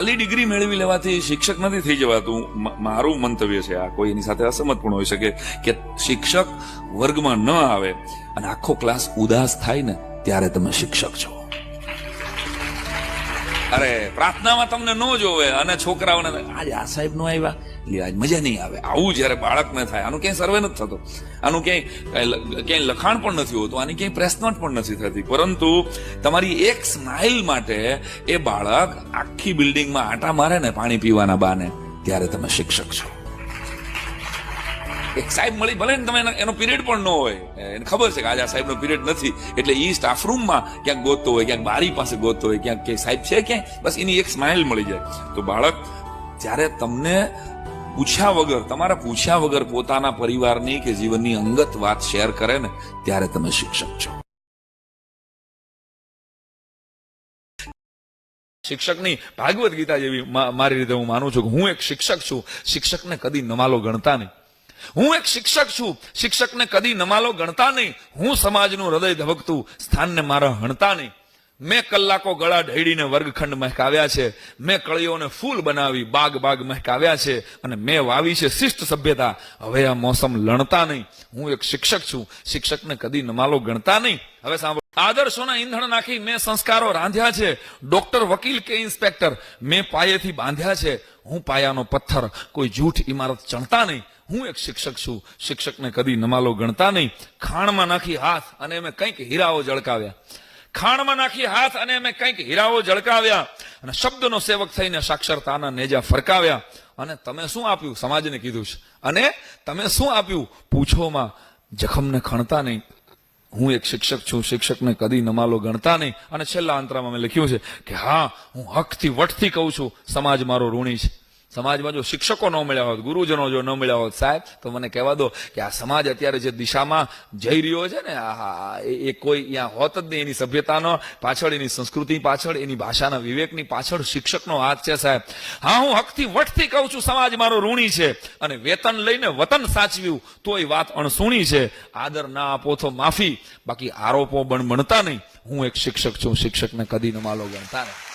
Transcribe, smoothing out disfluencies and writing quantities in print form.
ખાલી ડિગ્રી મેળવી લેવાથી શિક્ષક નથી થઈ જવાતું. મારું મંતવ્ય છે, આ કોઈ એની સાથે અસમત પણ હોઈ શકે, કે શિક્ષક વર્ગમાં ન આવે અને આખો ક્લાસ ઉદાસ થાય ને ત્યારે તમે શિક્ષક છો. અરે પ્રાર્થનામાં તમને ન જોવે અને છોકરાઓને આજે આ સાહેબ નો આવ્યા, આજ મજા નહીં આવે, આવું જયારે બાળકને થાય, આનું ક્યાંય સર્વે નથી થતો, આનું ક્યાંય લખાણ પણ નથી હોતું, આની ક્યાંય પ્રેસ નોટ પણ નથી થતી, પરંતુ તમારી એક સ્માઇલ માટે એ બાળક આખી બિલ્ડિંગમાં આંટા મારે ને પાણી પીવાના બાને, ત્યારે તમે શિક્ષક છો. એક સાહેબ મળી, ભલે ને તમે એનો પીરિયડ પણ ન હોય, એને ખબર છે કે આજે આ સાહેબનો પીરિયડ નથી, એટલે ઈ સ્ટાફ રૂમમાં ક્યાંક ગોતતો હોય, ક્યાંક બારી પાસે ગોતતો હોય, ક્યાંક સાહેબ છે ક્યાંય, બસ એની એક સ્માઇલ મળી જાય. તો બાળક જ્યારે તમને પૂછ્યા વગર, તમારા પૂછ્યા વગર પોતાના પરિવારની કે જીવનની અંગત વાત શેર કરે ને, ત્યારે તમે શિક્ષક છો. શિક્ષકની ભાગવત ગીતા જેવી મારી રીતે હું માનું છું કે હું એક શિક્ષક છું, શિક્ષકને કદી નમાલો ગણતા નહીં. હું એક શિક્ષક છું, શિક્ષકને કદી નમાલો ગણતા નહીં. હું સમાજનું હૃદય ધબકતું સ્થાનને મારા હણતા નહીં. મેં કલાકો ગળા ઢળીને વર્ગખંડ મહેકાવ્યા છે, મેં કળીઓને ફૂલ બનાવી બાગ બાગ મહેકાવ્યા છે, અને મેં વાવી છે શિષ્ટ સભ્યતા, હવે આ મોસમ લણતા નહીં. હું એક શિક્ષક છું, શિક્ષકને કદી નમાલો ગણતા નહીં. હવે સાંભળો, આદર્શોના ઈંધણ નાખી મેં સંસ્કારો રાંધ્યા છે, ડોક્ટર, વકીલ કે ઇન્સ્પેક્ટર મેં પાયેથી બાંધ્યા છે. હું પાયાનો પથ્થર, કોઈ જૂઠ ઇમારત ચણતા નહીં. હું એક શિક્ષક છું, શિક્ષકને કદી નમાલો ગણતા નહીં. ખાણમાં નાખી હાથ અને મેં કંઈક હીરાઓ ઝળકાવ્યા, ખાણમાં નાખી હાથ અને મેં કંઈક હીરાઓ ઝળકાવ્યા, અને શબ્દનો સેવક થઈને સાક્ષરતાના નેજા ફરકાવ્યા. અને તમે શું આપ્યું? સમાજને કીધું છે. અને તમે શું આપ્યું? પૂછોમાં જખમને ખણતા નહીં. હું એક શિક્ષક છું, શિક્ષકને કદી નમાલો ગણતા નહીં. અને છેલ્લા અંતરામાં મેં લખ્યું છે કે હા, હું હકથી વટથી કહું છું, સમાજ મારો ઋણી છે. સમાજમાં જો શિક્ષકો ન મળ્યા હોત, ગુરુજનો જો ન મળ્યા હોત સાહેબ, તો મને કહેવા દો કે આ સમાજ અત્યારે જે દિશામાં જઈ રહ્યો છે ને, એ કોઈ અહીંયા હોત જ નહીં. એની સભ્યતાનો પાછળ, એની સંસ્કૃતિ પાછળ, એની ભાષાના વિવેકની પાછળ શિક્ષકનો હાથ છે સાહેબ. હા, હું હકથી વટથી કહું છું, સમાજ મારો ઋણી છે, અને વેતન લઈને વતન સાચવ્યું તોય વાત અણસુણી છે. આદર ના આપો તો માફી, બાકી આરોપો બણતા નહીં. હું એક શિક્ષક છું, શિક્ષકને કદી નમાલો ગણતા નહીં.